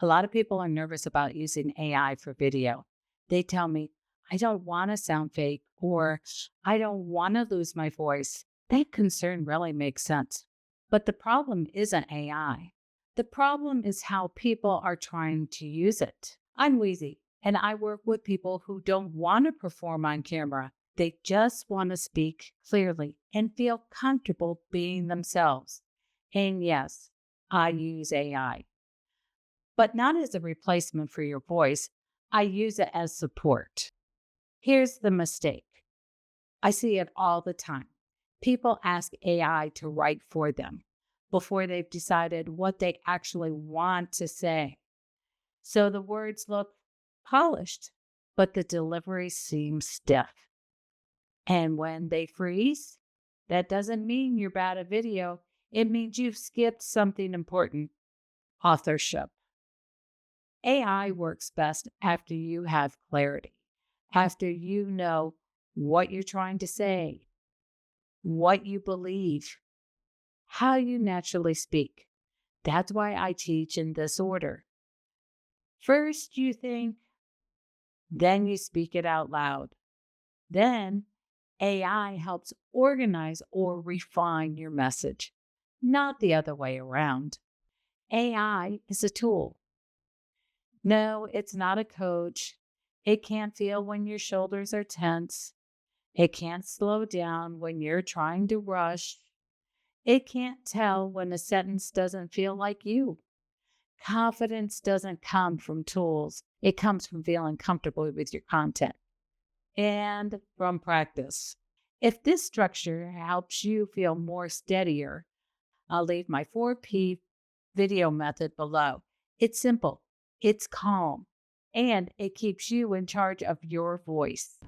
A lot of people are nervous about using AI for video. They tell me, I don't want to sound fake or I don't want to lose my voice. That concern really makes sense. But the problem isn't AI. The problem is how people are trying to use it. I'm Wheezy, and I work with people who don't want to perform on camera. They just want to speak clearly and feel comfortable being themselves. And yes, I use AI, but not as a replacement for your voice. I use it as support. Here's the mistake. I see it all the time. People ask AI to write for them before they've decided what they actually want to say. So the words look polished, but the delivery seems stiff. And when they freeze, that doesn't mean you're bad at video. It means you've skipped something important: authorship. AI works best after you have clarity, after you know what you're trying to say, what you believe, how you naturally speak. That's why I teach in this order. First, you think, then you speak it out loud. Then, AI helps organize or refine your message, not the other way around. AI is a tool. No, it's not a coach. It can't feel when your shoulders are tense. It can't slow down when you're trying to rush. It can't tell when a sentence doesn't feel like you. Confidence doesn't come from tools. It comes from feeling comfortable with your content and from practice. If this structure helps you feel more steadier, I'll leave my 4P video method below. It's simple, it's calm, and it keeps you in charge of your voice.